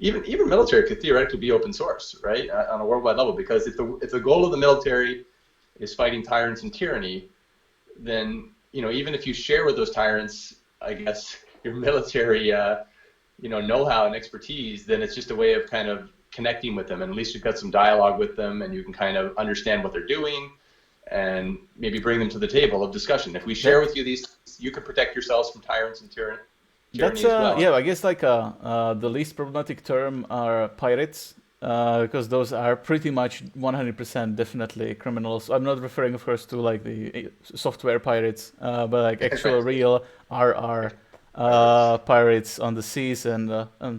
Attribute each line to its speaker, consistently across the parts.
Speaker 1: even military could theoretically be open source, right, on a worldwide level. Because if the goal of the military is fighting tyrants and tyranny, then even if you share with those tyrants, I guess your military know-how and expertise, then it's just a way of kind of connecting with them, and at least you've got some dialogue with them, and you can kind of understand what they're doing, and maybe bring them to the table of discussion. If we share with you these, you can protect yourselves from tyrants and
Speaker 2: That's
Speaker 1: tyranny as well.
Speaker 2: yeah, I guess like the least problematic term are pirates, because those are pretty much 100% definitely criminals. I'm not referring, of course, to like the software pirates, but like actual
Speaker 1: Right.
Speaker 2: real RR
Speaker 1: Pirates.
Speaker 2: pirates on the seas and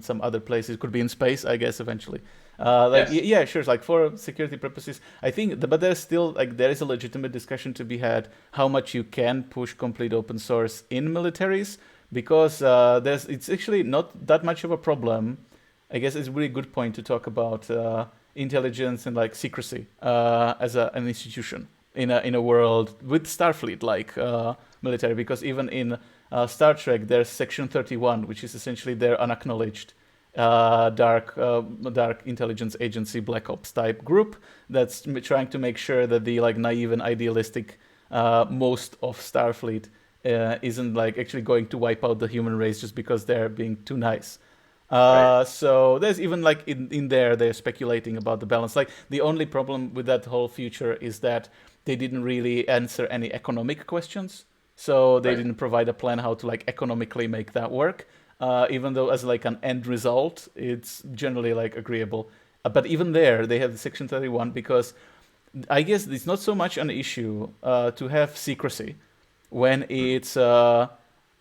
Speaker 2: some other places. Could be in space, I guess, eventually.
Speaker 1: Yes.
Speaker 2: Yeah, sure. Like for security purposes, I think, but there's still like there is a legitimate discussion to be had how much you can push complete open source in militaries, because there's it's actually not that much of a problem. I guess it's a really good point to talk about intelligence and like secrecy as an institution in a world with Starfleet like military, because even in Star Trek there's Section 31, which is essentially their unacknowledged dark intelligence agency black ops type group that's trying to make sure that the like naive and idealistic most of Starfleet isn't like actually going to wipe out the human race just because they're being too nice.
Speaker 1: Right.
Speaker 2: So there's even like in there they're speculating about the balance. Like the only problem with that whole future is that they didn't really answer any economic questions. So they
Speaker 1: Right.
Speaker 2: didn't provide a plan how to like economically make that work. Even though as like an end result, it's generally like agreeable. But even there, they have the Section 31 because I guess it's not so much an issue to have secrecy when it's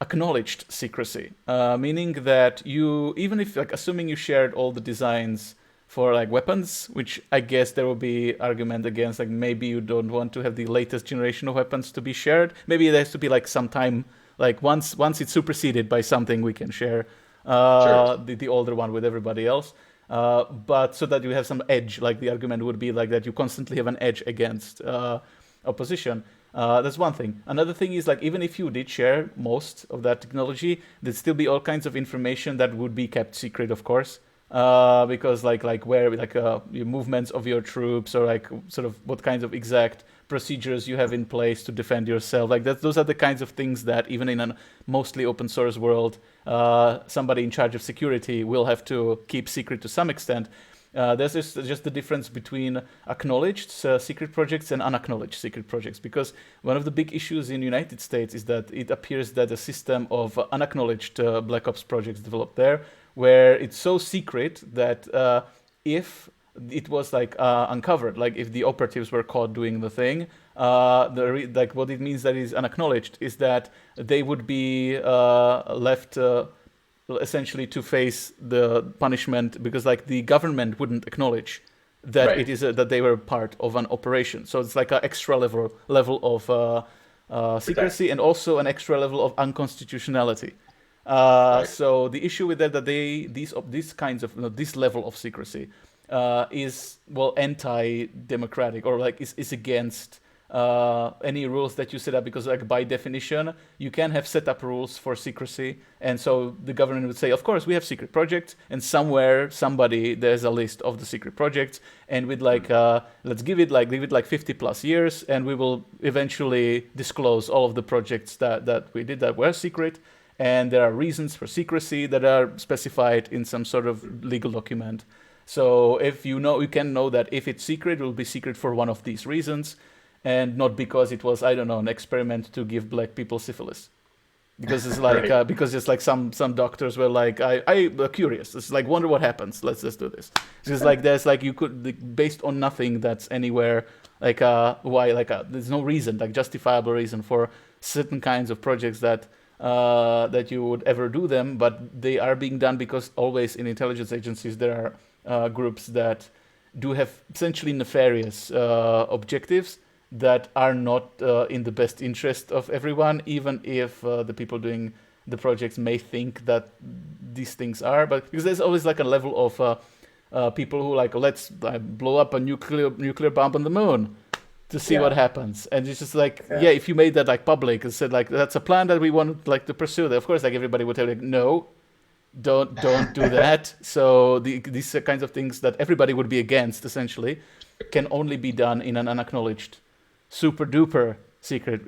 Speaker 2: acknowledged secrecy, meaning that you, even if like assuming you shared all the designs for like weapons, which I guess there will be argument against, like maybe you don't want to have the latest generation of weapons to be shared. Maybe there has to be like some time, like once it's superseded by something, we can share
Speaker 1: Sure.
Speaker 2: the older one with everybody else. But so that you have some edge, like the argument would be like that you constantly have an edge against opposition. That's one thing. Another thing is like even if you did share most of that technology, there'd still be all kinds of information that would be kept secret, of course, because like where like your movements of your troops or like sort of what kinds of exact procedures you have in place to defend yourself. Like that, those are the kinds of things that even in a mostly open source world, somebody in charge of security will have to keep secret to some extent. There's just the difference between acknowledged secret projects and unacknowledged secret projects, because one of the big issues in the United States is that it appears that a system of unacknowledged black ops projects developed there, where it's so secret that if it was like uncovered, like if the operatives were caught doing the thing, like what it means that is unacknowledged is that they would be left essentially to face the punishment, because like the government wouldn't acknowledge that
Speaker 1: Right.
Speaker 2: it is that they were part of an operation. So it's like an extra level of
Speaker 1: Protect.
Speaker 2: secrecy, and also an extra level of unconstitutionality.
Speaker 1: Right.
Speaker 2: So the issue with that these kinds of this level of secrecy is well anti-democratic, or like is against any rules that you set up, because like by definition you can have set up rules for secrecy, and so the government would say of course we have secret projects, and somewhere somebody there's a list of the secret projects, and with like let's give it like 50 plus years, and we will eventually disclose all of the projects that we did that were secret, and there are reasons for secrecy that are specified in some sort of legal document. So if you know, you can know that if it's secret, it will be secret for one of these reasons, and not because it was, I don't know, an experiment to give black people syphilis. Because it's like
Speaker 1: Right.
Speaker 2: some doctors were like I curious. It's like wonder what happens. Let's just do this. It's just like there's like you could like, based on nothing that's anywhere, like why like there's no reason, like justifiable reason for certain kinds of projects that you would ever do them, but they are being done because always in intelligence agencies there are groups that do have essentially nefarious objectives that are not in the best interest of everyone, even if the people doing the projects may think that these things are. But because there's always like a level of people who like let's blow up a nuclear bomb on the moon to see what
Speaker 1: Yeah.
Speaker 2: happens, and it's just like
Speaker 1: Yeah.
Speaker 2: yeah, if you made that like public and said like that's a plan that we want like to pursue, that of course like everybody would tell you like, no, don't do that. So these kinds of things that everybody would be against essentially can only be done in an unacknowledged, super duper secret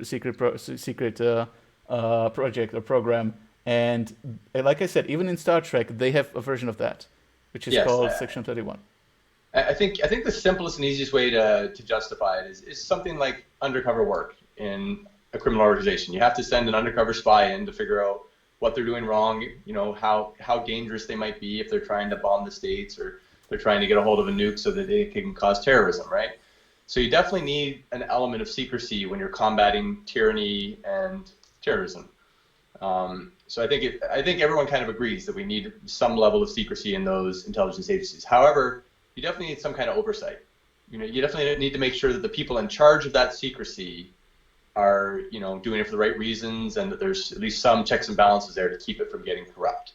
Speaker 2: project or program. And like I said, even in Star Trek, they have a version of that, which is
Speaker 1: Yes,
Speaker 2: called Section 31.
Speaker 1: I think the simplest and easiest way to justify it is something like undercover work in a criminal organization. You have to send an undercover spy in to figure out what they're doing wrong, how dangerous they might be if they're trying to bomb the states or they're trying to get a hold of a nuke so that they can cause terrorism, right? So you definitely need an element of secrecy when you're combating tyranny and terrorism. So I think everyone kind of agrees that we need some level of secrecy in those intelligence agencies. However, you definitely need some kind of oversight. You definitely need to make sure that the people in charge of that secrecy are, doing it for the right reasons, and that there's at least some checks and balances there to keep it from getting corrupt.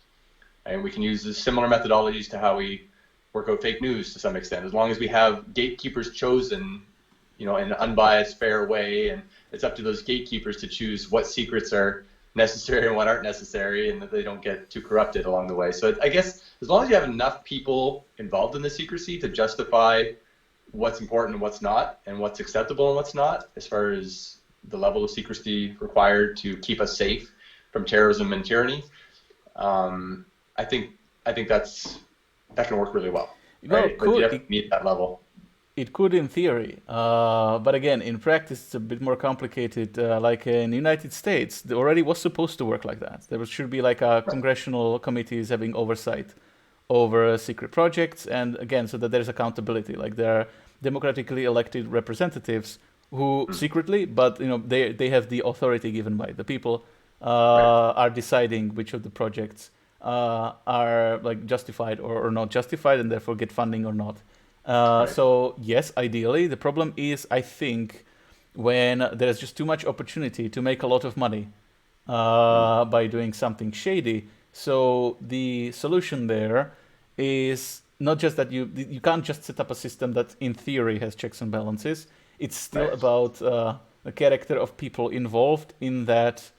Speaker 1: And we can use similar methodologies to how we work out fake news to some extent, as long as we have gatekeepers chosen, in an unbiased, fair way, and it's up to those gatekeepers to choose what secrets are necessary and what aren't necessary, and that they don't get too corrupted along the way. So I guess as long as you have enough people involved in the secrecy to justify what's important and what's not, and what's acceptable and what's not, as far as the level of secrecy required to keep us safe from terrorism and tyranny, I think that can work really well,
Speaker 2: Well,
Speaker 1: right? But you definitely need that level.
Speaker 2: it could in theory, but again, in practice, it's a bit more complicated. Like in the United States, it already was supposed to work like that. Should be like a congressional committees having oversight over secret projects, and again, so that there's accountability. Like there are democratically elected representatives who secretly, but they have the authority given by the people,
Speaker 1: Right.
Speaker 2: are deciding which of the projects are like justified or not justified, and therefore get funding or not.
Speaker 1: Right.
Speaker 2: So yes, ideally, the problem is, I think, when there's just too much opportunity to make a lot of money by doing something shady. So the solution there is not just that you can't just set up a system that in theory has checks and balances. It's still
Speaker 1: Right.
Speaker 2: about the character of people involved in that.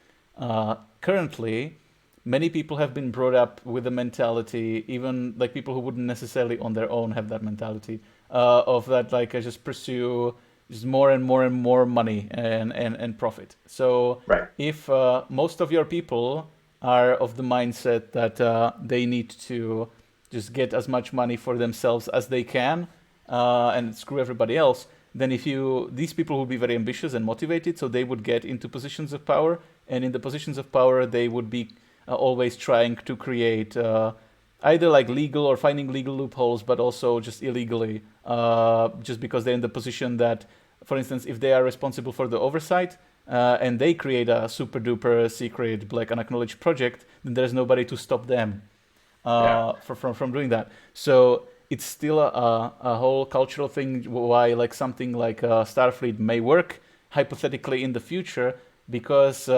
Speaker 2: Currently, many people have been brought up with the mentality, even like people who wouldn't necessarily on their own have that mentality, of that like I just pursue just more and more and more money and profit. So
Speaker 1: Right.
Speaker 2: if most of your people are of the mindset that they need to just get as much money for themselves as they can, and screw everybody else, then these people will be very ambitious and motivated, so they would get into positions of power, and in the positions of power they would be always trying to create either like legal or finding legal loopholes, but also just illegally, just because they're in the position that, for instance, if they are responsible for the oversight and they create a super duper secret black unacknowledged project, then there's nobody to stop them
Speaker 1: Yeah.
Speaker 2: from doing that. So it's still a whole cultural thing why like something like Starfleet may work hypothetically in the future, because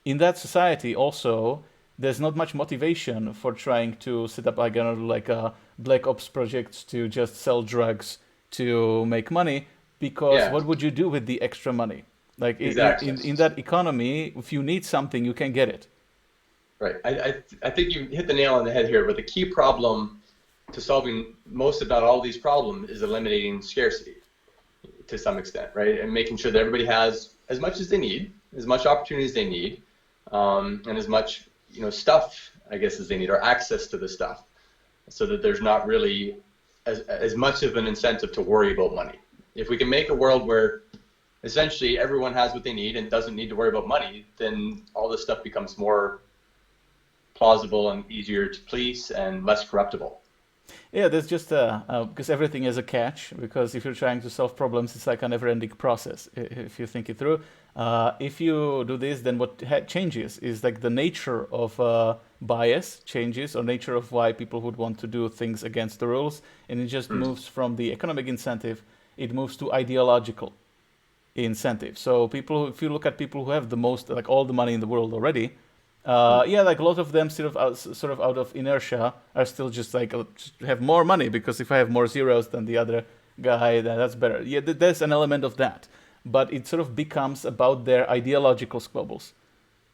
Speaker 2: in that society also there's not much motivation for trying to set up like black ops projects to just sell drugs to make money, because
Speaker 1: Yeah.
Speaker 2: what would you do with the extra money? Like
Speaker 1: Exactly.
Speaker 2: in that economy, if you need something, you can get it.
Speaker 1: Right. I think you hit the nail on the head here, but the key problem to solving most, if not all, of these problems is eliminating scarcity to some extent, right? And making sure that everybody has as much as they need, as much opportunity as they need, and as much stuff, I guess, as they need, or access to the stuff, so that there's not really as much of an incentive to worry about money. If we can make a world where essentially everyone has what they need and doesn't need to worry about money, then all this stuff becomes more plausible and easier to police and less corruptible.
Speaker 2: Yeah, there's just because everything is a catch. Because if you're trying to solve problems, it's like a never-ending process. If you think it through, if you do this, then what changes is like the nature of bias changes, or nature of why people would want to do things against the rules, and it just
Speaker 1: Mm.
Speaker 2: moves from the economic incentive, it moves to ideological incentive. So if you look at people who have the most, like all the money in the world already,
Speaker 1: Mm.
Speaker 2: yeah, like a lot of them sort of out of inertia are still just like just have more money, because if I have more zeros than the other guy, then that's better. Yeah, there's an element of that, but it sort of becomes about their ideological squabbles.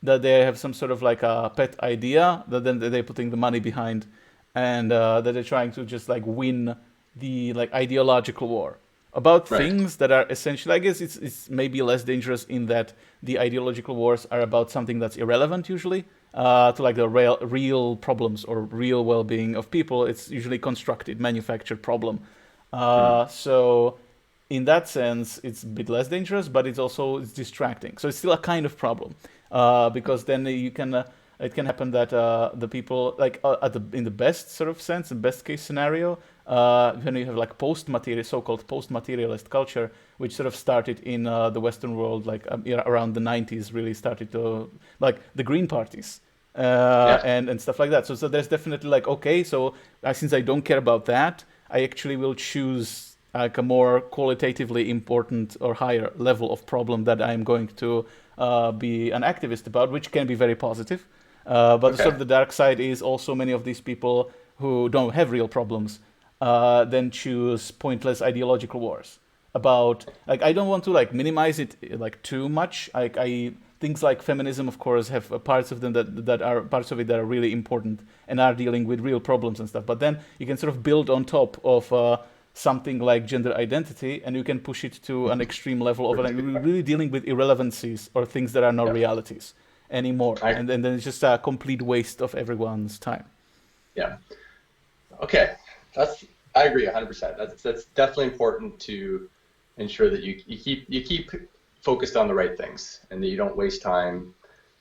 Speaker 2: that they have some sort of like a pet idea that then they're putting the money behind, and that they're trying to just like win the like ideological war about
Speaker 1: Right.
Speaker 2: things that are essentially, I guess it's maybe less dangerous in that the ideological wars are about something that's irrelevant usually to like the real problems or real well-being of people. It's usually constructed, manufactured problem.
Speaker 1: Hmm.
Speaker 2: So in that sense, it's a bit less dangerous, but it's distracting. So it's still a kind of problem because then you can. It can happen that the people, like in the best sort of sense, the best case scenario, when you have like post-material, so-called post-materialist culture, which sort of started in the Western world, like around the 90s, really started to like the Green parties
Speaker 1: Yeah.
Speaker 2: and stuff like that. So there's definitely like, okay, so since I don't care about that, I actually will choose like a more qualitatively important or higher level of problem that I'm going to be an activist about, which can be very positive. But the sort
Speaker 1: Okay.
Speaker 2: of the dark side is also many of these people who don't have real problems then choose pointless ideological wars about like I don't want to like minimize it like too much. Like I things like feminism, of course, have parts of them that are parts of it that are really important and are dealing with real problems and stuff. But then you can sort of build on top of something like gender identity, and you can push it to an extreme level of like, really dealing with irrelevancies or things that are not
Speaker 1: Yeah.
Speaker 2: realities anymore.
Speaker 1: I
Speaker 2: And then it's just a complete waste of everyone's time.
Speaker 1: yeah. Okay. That's I agree 100%. That's definitely important to ensure that you keep focused on the right things and that you don't waste time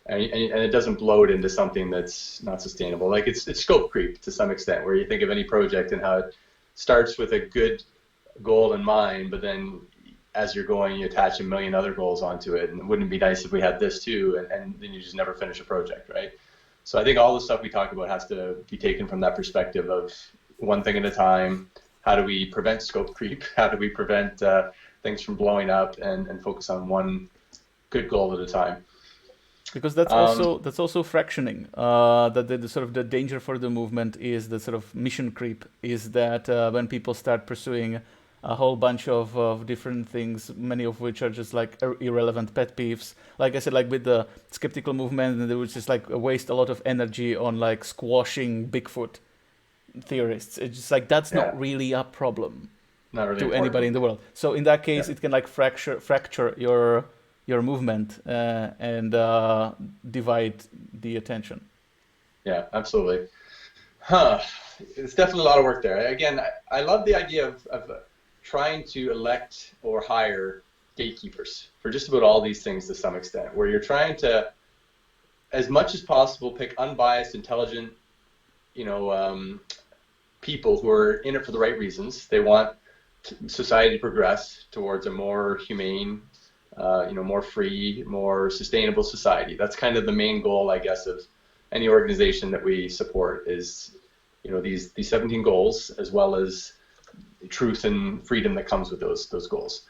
Speaker 1: and it doesn't bloat into something that's not sustainable. Like it's scope creep to some extent, where you think of any project and how it starts with a good goal in mind, but then as you're going, you attach a million other goals onto it. And wouldn't it be nice if we had this too? And then you just never finish a project, right? So I think all the stuff we talk about has to be taken from that perspective of one thing at a time. How do we prevent scope creep? How do we prevent things from blowing up and focus on one good goal at a time?
Speaker 2: Because that's
Speaker 1: Um,
Speaker 2: also fractioning. That the sort of the danger for the movement is the sort of mission creep. Is that when people start pursuing a whole bunch of different things, many of which are just like irrelevant pet peeves. Like I said, like with the skeptical movement, and they would just like waste a lot of energy on like squashing Bigfoot theorists. It's just like that's not
Speaker 1: yeah,
Speaker 2: really a problem
Speaker 1: not really
Speaker 2: to anybody in
Speaker 1: important.
Speaker 2: the world. So in that
Speaker 1: Yeah,
Speaker 2: case, it can like fracture your movement and divide the attention.
Speaker 1: yeah, absolutely. Huh. It's definitely a lot of work there. Again, I love the idea of trying to elect or hire gatekeepers for just about all these things to some extent, where you're trying to, as much as possible, pick unbiased, intelligent, you know, people who are in it for the right reasons. They want society to progress towards a more humane, more free, more sustainable society. That's kind of the main goal, I guess, of any organization that we support is, these 17 goals as well as truth and freedom that comes with those goals.